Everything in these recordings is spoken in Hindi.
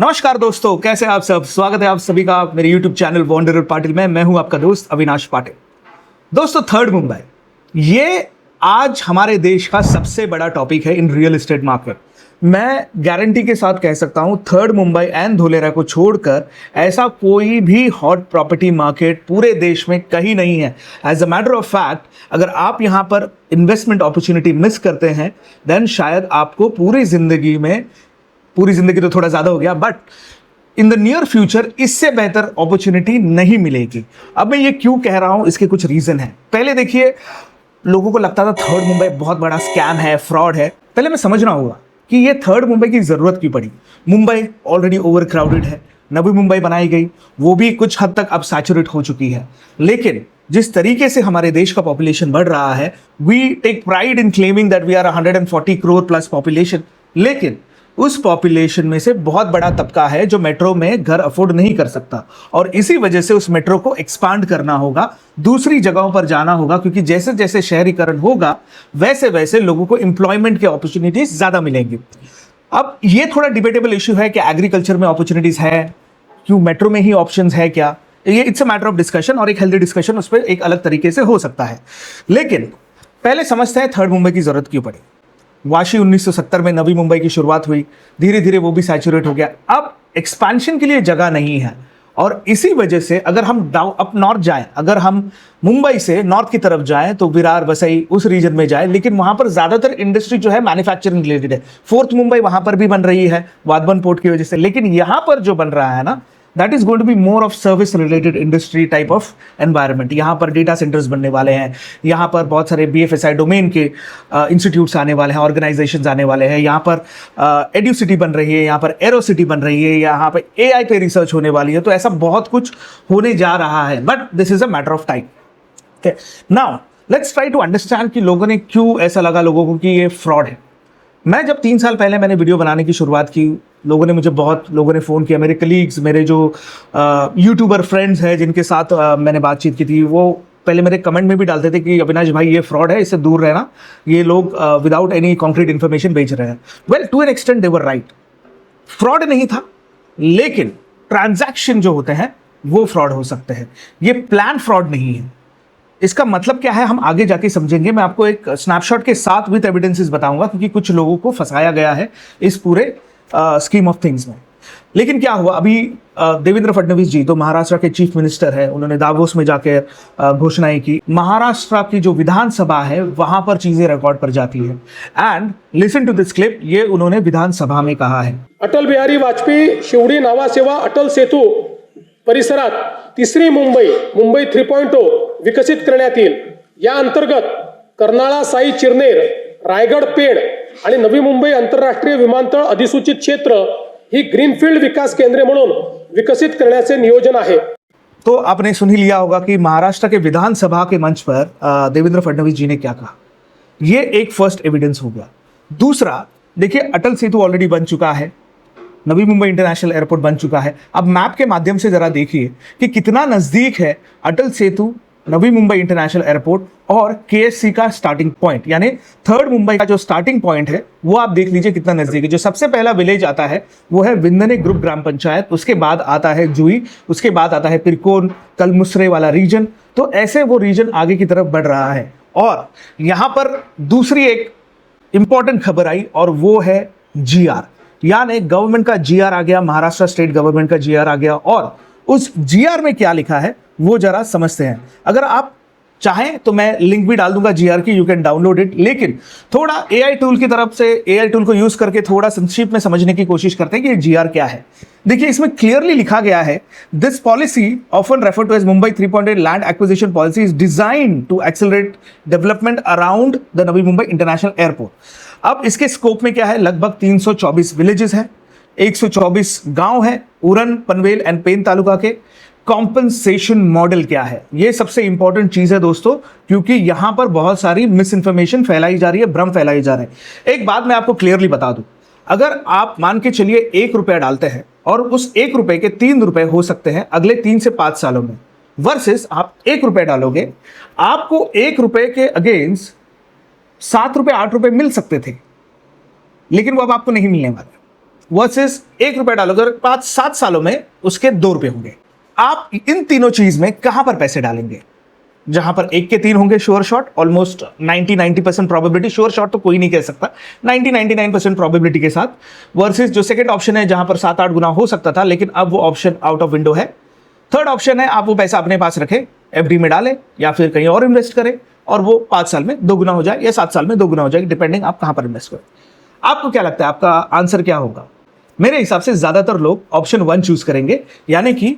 नमस्कार दोस्तों, कैसे आप सब। स्वागत है आप सभी का मेरे YouTube चैनल वॉन्डरर पाटिल में। मैं हूं आपका दोस्त अविनाश पाटिल। दोस्तों, थर्ड मुंबई ये आज हमारे देश का सबसे बड़ा टॉपिक है इन रियल एस्टेट मार्केट। मैं गारंटी के साथ कह सकता हूं, थर्ड मुंबई एंड धोलेरा को छोड़कर ऐसा कोई भी हॉट प्रॉपर्टी मार्केट पूरे देश में कहीं नहीं है। As a matter of fact, अगर आप यहां पर इन्वेस्टमेंट अपॉर्चुनिटी मिस करते हैं देन शायद आपको पूरी जिंदगी तो थोड़ा ज्यादा हो गया, but in the near future इससे बेहतर अपॉर्चुनिटी नहीं मिलेगी। अब मैं ये क्यों कह रहा हूं, इसके कुछ रीजन है। पहले देखिए, लोगों को लगता था थर्ड मुंबई बहुत बड़ा स्कैम है, फ्रॉड है। पहले मैं समझना होगा कि ये थर्ड मुंबई की जरूरत क्यों पड़ी। मुंबई ऑलरेडी ओवर क्राउडेड है, नवी मुंबई बनाई गई, वो भी कुछ हद तक अब सैचुरेट हो चुकी है। लेकिन जिस तरीके से हमारे देश का पॉपुलेशन बढ़ रहा है, we take pride in claiming that we are 140 crore plus population, लेकिन उस पॉपुलेशन में से बहुत बड़ा तबका है जो मेट्रो में घर अफोर्ड नहीं कर सकता, और इसी वजह से उस मेट्रो को एक्सपांड करना होगा, दूसरी जगहों पर जाना होगा, क्योंकि जैसे जैसे शहरीकरण होगा वैसे वैसे लोगों को एम्प्लॉयमेंट के अपॉर्चुनिटीज ज्यादा मिलेंगी। अब ये थोड़ा डिबेटेबल इश्यू है कि एग्रीकल्चर में अपॉर्चुनिटीज है, क्यों मेट्रो में ही ऑप्शंस है क्या, ये it's a matter of discussion, और एक हेल्दी डिस्कशन उस पर एक अलग तरीके से हो सकता है। लेकिन पहले समझते हैं थर्ड मुंबई की जरूरत क्यों पड़ी। वाशी 1970 में नवी मुंबई की शुरुआत हुई, धीरे धीरे वो भी सैचुरेट हो गया। अब एक्सपेंशन के लिए जगह नहीं है, और इसी वजह से अगर हम अप नॉर्थ जाएं, अगर हम मुंबई से नॉर्थ की तरफ जाएं तो विरार, वसई उस रीजन में जाएं, लेकिन वहां पर ज्यादातर इंडस्ट्री जो है मैन्युफैक्चरिंग रिलेटेड है। फोर्थ मुंबई वहां पर भी बन रही है वाधवन पोर्ट की वजह से, लेकिन यहां पर जो बन रहा है ना, that is going to be more of service related industry type of environment. यहाँ पर डेटा सेंटर्स बनने वाले हैं, यहाँ पर बहुत सारे BFSI डोमेन के इंस्टीट्यूट्स आने वाले हैं, ऑर्गेनाइजेशंस आने वाले हैं, यहाँ पर एड्यू सिटी बन रही है, यहाँ पर एरो सिटी बन रही है, यहाँ पर AI पे रिसर्च होने वाली है। तो ऐसा बहुत कुछ होने जा रहा है, but this is a matter of time. Now let's try to understand कि लोगों ने क्यों ऐसा लगा लोगों को कि ये फ्रॉड है। मैं जब 3 साल पहले मैंने वीडियो बनाने की शुरुआत की, बहुत लोगों ने फ़ोन किया, मेरे कलीग्स, मेरे जो यूट्यूबर फ्रेंड्स हैं जिनके साथ मैंने बातचीत की थी, वो पहले मेरे कमेंट में भी डालते थे कि अविनाश भाई ये फ्रॉड है, इससे दूर रहना, ये लोग विदाउट एनी कॉन्क्रीट इन्फॉर्मेशन बेच रहे हैं। Well, to an extent they were right, fraud नहीं था, लेकिन ट्रांजैक्शन जो होते हैं वो फ्रॉड हो सकते हैं। ये प्लान फ्रॉड नहीं है। इसका मतलब क्या है हम आगे जाके समझेंगे। मैं आपको एक स्नैपशॉट के साथ विद एविडेंसेस बताऊंगा, क्योंकि कुछ लोगों को फंसाया गया है इस पूरे स्कीम ऑफ थिंग्स में। लेकिन क्या हुआ, अभी देवेंद्र फडणवीस जी तो महाराष्ट्र के चीफ मिनिस्टर है, उन्होंने दावोस में जाकर घोषणाएं की। महाराष्ट्र की जो विधानसभा है वहां पर चीजें रिकॉर्ड पर जाती है, and listen to this clip. ये उन्होंने विधानसभा में कहा है। अटल बिहारी वाजपेयी शिवडी नावासेवा अटल सेतू परिसरात तिसरी मुंबई 3.0 विकसित करण्यात येईल। या अंतर्गत कर्नाळा, साई, चिरनेर, रायगड, पेण आणि नवी मुंबई आंतरराष्ट्रीय विमानतळ अधिसूचित क्षेत्र ही ग्रीनफील्ड विकास केंद्रे म्हणून विकसित करण्याचे नियोजन आहे। तो आपने सुन ही लिया होगा कि महाराष्ट्र के विधानसभा के मंच पर देवेंद्र फडणवीस जी ने क्या कहा। ये एक फर्स्ट एविडेंस हो गया। दूसरा, देखिए, अटल सेतु ऑलरेडी बन चुका है, नवी मुंबई इंटरनेशनल एयरपोर्ट बन चुका है। अब मैप के माध्यम से जरा देखिए कि कितना नजदीक है अटल सेतु, नवी मुंबई इंटरनेशनल एयरपोर्ट और KSC का स्टार्टिंग पॉइंट, यानी थर्ड मुंबई का जो स्टार्टिंग पॉइंट है वो आप देख लीजिए कितना नजदीक है। जो सबसे पहला विलेज आता है वो है विंदने ग्रुप ग्राम पंचायत, उसके बाद आता है जुई, उसके बाद आता है पिरकोन, कलमुसरे वाला रीजन। तो ऐसे वो रीजन आगे की तरफ बढ़ रहा है। और यहां पर दूसरी एक इंपॉर्टेंट खबर आई, और वो है GR, यानी गवर्नमेंट का GR आ गया, महाराष्ट्र स्टेट गवर्नमेंट का GR आ गया। और उस GR में क्या लिखा है वो जरा समझते हैं। अगर आप चाहें तो मैं लिंक भी डाल दूंगा GR की, यू कैन डाउनलोड इट। लेकिन थोड़ा AI टूल की तरफ से, AI टूल को यूज करके थोड़ा संक्षिप्त में समझने की कोशिश करते हैं कि ये GR क्या है। देखिए, इसमें क्लियरली लिखा गया है, this policy often referred to as Mumbai 3.8 land acquisition policy is designed to accelerate development around the Navi Mumbai international airport. अब इसके स्कोप में क्या है, लगभग 324 विलेजेस है, 124 गांव है, उरन, पनवेल एंड पेन तालुका के। कॉम्पनसेशन मॉडल क्या है, ये सबसे इंपॉर्टेंट चीज है दोस्तों, क्योंकि यहां पर बहुत सारी मिस इंफॉर्मेशन फैलाई जा रही है, भ्रम फैलाई जा रहे हैं। एक बात मैं आपको क्लियरली बता दूं, अगर आप मान के चलिए 1 रुपया डालते हैं और उस 1 रुपए के 3 रुपए हो सकते हैं अगले 3 से 5 सालों में, वर्सेस आप 1 रुपया डालोगे, आपको 1 रुपए के अगेंस्ट 7 रुपए 8 रुपए मिल सकते थे, लेकिन वो अब आपको नहीं मिलने वाले। वर्सेस 1 रुपया डालोगे 5-7 सालों में उसके 2 रुपए होंगे। आप इन तीनों चीज में कहां पर पैसे डालेंगे? जहां पर 1 के 3 होंगे sure shot, almost 90% probability, sure shot तो कोई नहीं कह सकता, 99% प्रोबेबिलिटी के साथ, वर्सेस जो सेकंड ऑप्शन है जहां पर 7-8 गुना हो सकता था लेकिन अब वो ऑप्शन आउट ऑफ विंडो है। थर्ड ऑप्शन है आप वो पैसा अपने पास रखें, एफडी में डालें या फिर कहीं और इन्वेस्ट करें और वो 5 साल में 2 गुना हो जाए या 7 साल में 2 गुना हो जाए, डिपेंडिंग आप कहां पर इन्वेस्ट करें। आपको क्या लगता है आपका आंसर क्या होगा? मेरे हिसाब से ज्यादातर लोग ऑप्शन 1 चूज करेंगे, यानी कि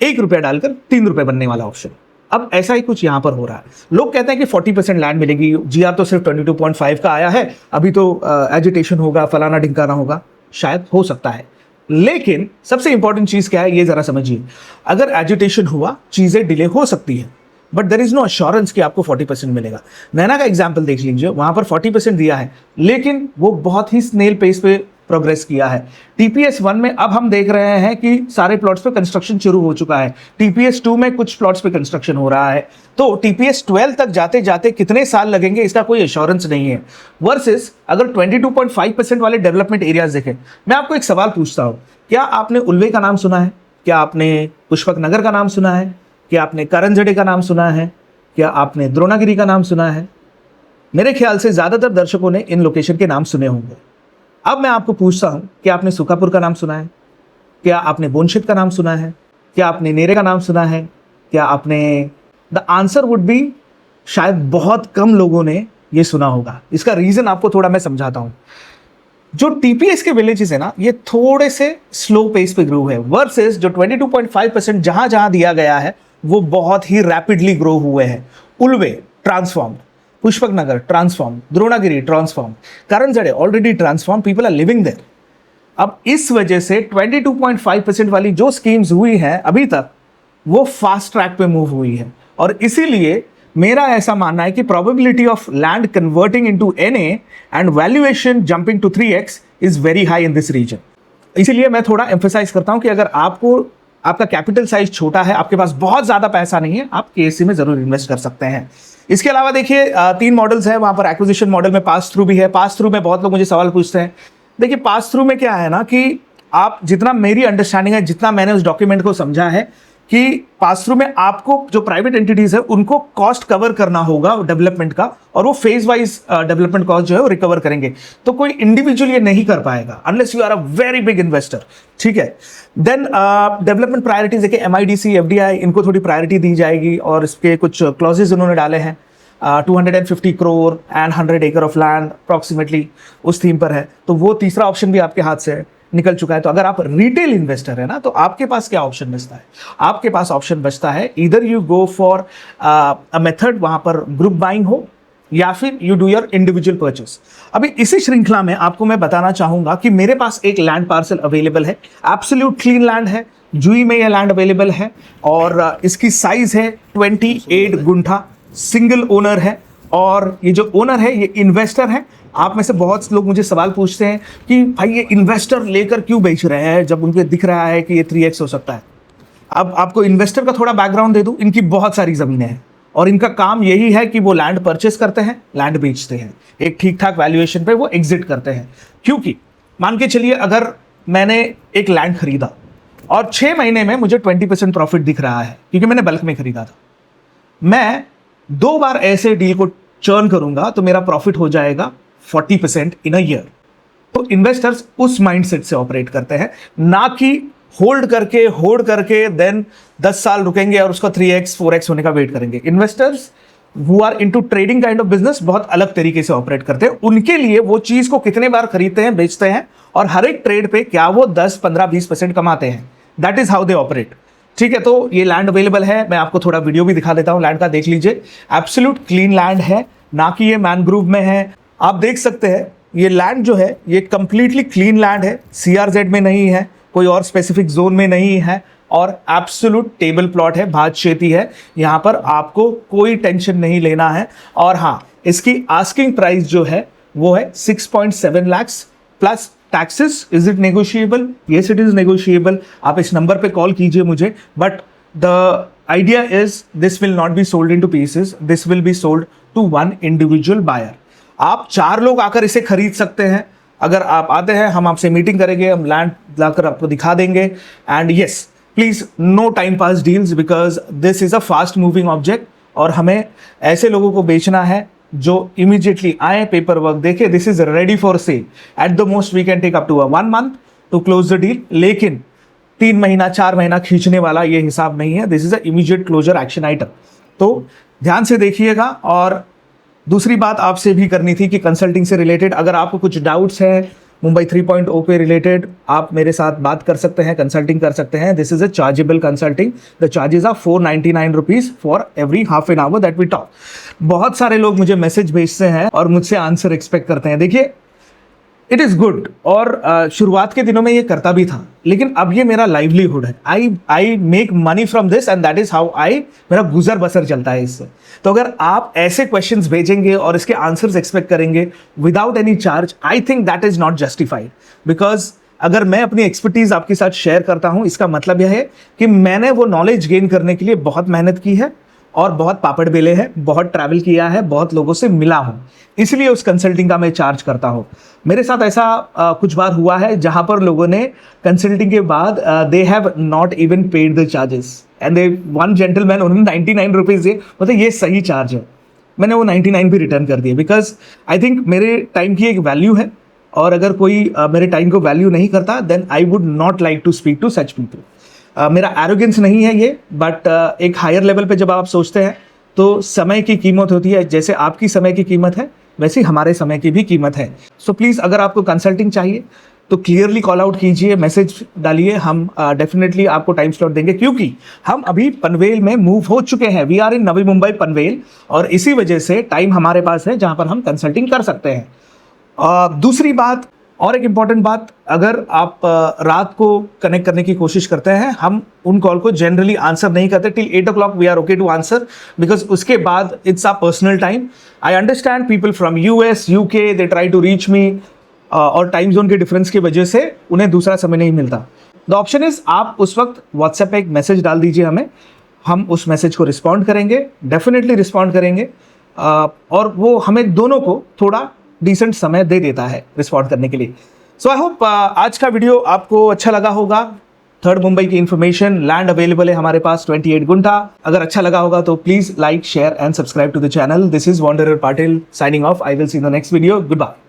1 रुपया डालकर 3 रुपए बनने वाला ऑप्शन। अब ऐसा ही कुछ यहां पर हो रहा है। लोग कहते हैं कि 40% लैंड मिलेगी, जीआर तो सिर्फ 22.5 का आया है, अभी तो एजिटेशन होगा, फलाना ढिमकाना होगा, शायद हो सकता है। लेकिन सबसे इंपॉर्टेंट चीज क्या है ये जरा समझिए, अगर एजिटेशन हुआ चीजें डिले हो सकती है, but there is no assurance कि आपको 40% मिलेगा। नैना का एग्जाम्पल देख लीजिए, वहां पर 40% दिया है लेकिन वो बहुत ही स्नेल पेस पे प्रोग्रेस किया है। टीपीएस 1 में अब हम देख रहे हैं कि सारे प्लॉट्स पे कंस्ट्रक्शन शुरू हो चुका है, टीपीएस 2 में कुछ प्लॉट्स पे कंस्ट्रक्शन हो रहा है, तो टीपीएस 12 तक जाते जाते कितने साल लगेंगे इसका कोई एश्योरेंस नहीं है। वर्सेस अगर 22.5% वाले डेवलपमेंट एरियाज देखें, मैं आपको एक सवाल पूछता हूं, क्या आपने उल्वे का नाम सुना है? क्या आपने पुष्पक नगर का नाम सुना है? क्या आपने करंजड़े का नाम सुना है? क्या आपने द्रोणागिरी का नाम सुना है? मेरे ख्याल से ज्यादातर दर्शकों ने इन लोकेशन के नाम सुने होंगे। अब मैं आपको पूछता हूं, क्या आपने सुकापुर का नाम सुना है? क्या आपने बोनशित का नाम सुना है? क्या आपने नेरे का नाम सुना है? क्या आपने, द आंसर वुड बी शायद बहुत कम लोगों ने ये सुना होगा। इसका रीजन आपको थोड़ा मैं समझाता हूं। जो टीपीएस के विलेजेस है ना, ये थोड़े से स्लो पेस पे ग्रो है, वर्सेस जो 22.5% जहां जहां दिया गया है वो बहुत ही रैपिडली ग्रो हुए हैं। Ulwe transform, Pushpak Nagar transform, Dronagiri transform, Karanjade already transform, people are living there. अब इस वजह से 22.5% वाली जो स्कीम्स हुई हैं अभी तक, वो फास्ट ट्रैक पे मूव हुई है और इसीलिए मेरा ऐसा मानना है कि probability of land converting into NA and valuation jumping to 3x is very high in this region. इसीलिए मैं थोड़ा एम्फेसाइज करता हूं कि अगर आपको, आपका कैपिटल साइज छोटा है, आपके पास बहुत ज्यादा पैसा नहीं है, आप केएससी में जरूर इन्वेस्ट कर सकते हैं। इसके अलावा देखिए 3 मॉडल्स हैं, वहां पर एक्विजिशन मॉडल में पास थ्रू भी है। पास थ्रू में बहुत लोग मुझे सवाल पूछते हैं। देखिए पास थ्रू में क्या है ना कि आप, जितना मेरी अंडरस्टैंडिंग है, जितना मैंने उस डॉक्यूमेंट को समझा है, कि पास थ्रू में आपको जो प्राइवेट एंटिटीज है उनको कॉस्ट कवर करना होगा डेवलपमेंट का, और वो फेज वाइज डेवलपमेंट कॉस्ट जो है वो रिकवर करेंगे। तो कोई इंडिविजुअल ये नहीं कर पाएगा unless you are a very big investor, ठीक है। देन डेवलपमेंट प्रायोरिटीज देखिए, एमआईडीसी, एफडीआई, इनको थोड़ी प्रायोरिटी दी जाएगी और इसके कुछ क्लॉजेज उन्होंने डाले हैं। 250 करोड़ एंड 100 एकड़ ऑफ लैंड अप्रॉक्सीमेटली उस थीम पर है, तो वो तीसरा ऑप्शन भी आपके हाथ से निकल चुका है। तो अगर आप रिटेल इन्वेस्टर है ना, तो आपके पास क्या ऑप्शन बचता है? आपके पास ऑप्शन बचता है, इधर you go for a method, वहां पर ग्रुप बाइंग हो, या फिर you do your individual purchase. अभी इसी श्रृंखला में आपको मैं बताना चाहूंगा कि मेरे पास एक लैंड पार्सल अवेलेबल है, एब्सोल्यूट क्लीन लैंड है, जुई में यह लैंड अवेलेबल है और इसकी साइज है 28 गुंठा, सिंगल ओनर है और ये जो ओनर है ये इन्वेस्टर है। आप में से बहुत लोग मुझे सवाल पूछते हैं कि भाई ये इन्वेस्टर लेकर क्यों बेच रहे हैं जब उनको दिख रहा है कि ये 3x हो सकता है। अब आपको इन्वेस्टर का थोड़ा बैकग्राउंड दे दूं, इनकी बहुत सारी ज़मीनें हैं और इनका काम यही है कि वो लैंड परचेस करते हैं, लैंड बेचते हैं, एक ठीक ठाक वैल्यूएशन पे वो एग्जिट करते हैं। क्योंकि मान के चलिए अगर मैंने एक लैंड खरीदा और 6 महीने में मुझे 20% प्रॉफिट दिख रहा है क्योंकि मैंने बल्क में खरीदा था, मैं 2 बार ऐसे डील को चर्न करूंगा तो मेरा प्रॉफिट हो जाएगा 40% इन अ ईयर। तो इन्वेस्टर्स उस माइंडसेट से ऑपरेट करते हैं, ना कि होल्ड करके देन 10 साल रुकेंगे और उसका 3x 4x होने का वेट करेंगे। Investors who are into trading kind of business बहुत अलग तरीके से ऑपरेट करते हैं। उनके लिए वो चीज को कितने बार खरीदते हैं, बेचते हैं और हर एक ट्रेड पे क्या वो 10 15 20% कमाते हैं। That is how they operate, ठीक है। तो ये लैंड अवेलेबल है, मैं आपको थोड़ा वीडियो भी दिखा देता हूं लैंड का, देख लीजिए। एब्सोल्यूट क्लीन लैंड है, ना कि ये मैनग्रोव में है। आप देख सकते हैं ये लैंड जो है ये कंप्लीटली क्लीन लैंड है, सीआरजेड में नहीं है, कोई और स्पेसिफिक जोन में नहीं है और एब्सोल्यूट टेबल प्लॉट है, भात खेती है। यहाँ पर आपको कोई टेंशन नहीं लेना है। और हाँ, इसकी आस्किंग प्राइस जो है वो है 6.7 lakhs plus taxes. Is it negotiable? Yes it is negotiable. आप इस नंबर पे कॉल कीजिए मुझे, but the idea is this will not be sold into pieces, this will be sold to one individual buyer. आप 4 लोग आकर इसे खरीद सकते हैं। अगर आप आते हैं हम आपसे मीटिंग करेंगे, हम लैंड लाकर आपको दिखा देंगे। And yes please no time pass deals because this is a fast moving object और हमें ऐसे लोगों को बेचना है जो इमीडिएटली आए, पेपर वर्क देखे, this is ready for sale. At the most we can take up to 1 month to close the deal, लेकिन 3 महीना 4 महीना खींचने वाला ये हिसाब नहीं है। This is a immediate closure action item. तो ध्यान से देखिएगा। और दूसरी बात आपसे भी करनी थी कि कंसल्टिंग से रिलेटेड अगर आपको कुछ डाउट्स हैं मुंबई 3.0 पे रिलेटेड, आप मेरे साथ बात कर सकते हैं, कंसल्टिंग कर सकते हैं। This is a chargeable consulting. The charges are 499 rupees for every half an hour that we talk. बहुत सारे लोग मुझे मैसेज भेजते हैं और मुझसे आंसर एक्सपेक्ट करते हैं। देखिए इट इज़ गुड और शुरुआत के दिनों में ये करता भी था, लेकिन अब ये मेरा लाइवलीहुड है। I make money from this and that is how मेरा गुजर बसर चलता है इससे। तो अगर आप ऐसे क्वेश्चंस भेजेंगे और इसके आंसर्स एक्सपेक्ट करेंगे without any charge, I think that is not justified. Because अगर मैं अपनी एक्सपर्टीज आपके साथ शेयर करता हूं, इसका मतलब यह है कि मैंने वो नॉलेज गेन करने के लिए बहुत मेहनत की है और बहुत पापड़ बेले हैं, बहुत ट्रैवल किया है, बहुत लोगों से मिला हूं, इसलिए उस कंसल्टिंग का मैं चार्ज करता हूं। मेरे साथ ऐसा कुछ बार हुआ है जहां पर लोगों ने कंसल्टिंग के बाद they have not even paid the charges and they one gentleman उन्होंने 99 रुपीज़ दिए, मतलब ये सही चार्ज है। मैंने वो 99 भी रिटर्न कर दिए बिकॉज आई थिंक मेरे टाइम की एक वैल्यू है और अगर कोई मेरे टाइम को वैल्यू नहीं करता then I would not like to speak to such people. मेरा एरोगेंस नहीं है ये, बट एक हायर लेवल पे जब आप सोचते हैं तो समय की कीमत होती है। जैसे आपकी समय की कीमत है वैसे ही हमारे समय की भी कीमत है। सो प्लीज़ अगर आपको कंसल्टिंग चाहिए तो क्लियरली कॉल आउट कीजिए, मैसेज डालिए, हम डेफिनेटली आपको टाइम स्लॉट देंगे क्योंकि हम अभी पनवेल में मूव हो चुके हैं। We are in Navi Mumbai Panvel और इसी वजह से टाइम हमारे पास है जहाँ पर हम कंसल्टिंग कर सकते हैं। दूसरी बात और एक इम्पॉर्टेंट बात, अगर आप रात को कनेक्ट करने की कोशिश करते हैं, हम उन कॉल को जनरली आंसर नहीं करते till 8 o'clock we are okay to answer because उसके बाद it's a personal time. I understand people from US UK they try to reach me और टाइम जोन के डिफरेंस की वजह से उन्हें दूसरा समय नहीं मिलता। द ऑप्शन इज आप उस वक्त व्हाट्सएप पे एक मैसेज डाल दीजिए हमें, हम उस मैसेज को रिस्पॉन्ड करेंगे, डेफिनेटली रिस्पॉन्ड करेंगे और वो हमें दोनों को थोड़ा डिसेंट समय दे देता है रिस्पॉन्ड करने के लिए। सो आई होप आज का वीडियो आपको अच्छा लगा होगा। 3rd मुंबई की इन्फॉर्मेशन, लैंड अवेलेबल है हमारे पास 28 गुंठा। अगर अच्छा लगा होगा तो please like share and subscribe to the channel. This is wanderer Patil signing off. I will see in the next video. Good bye.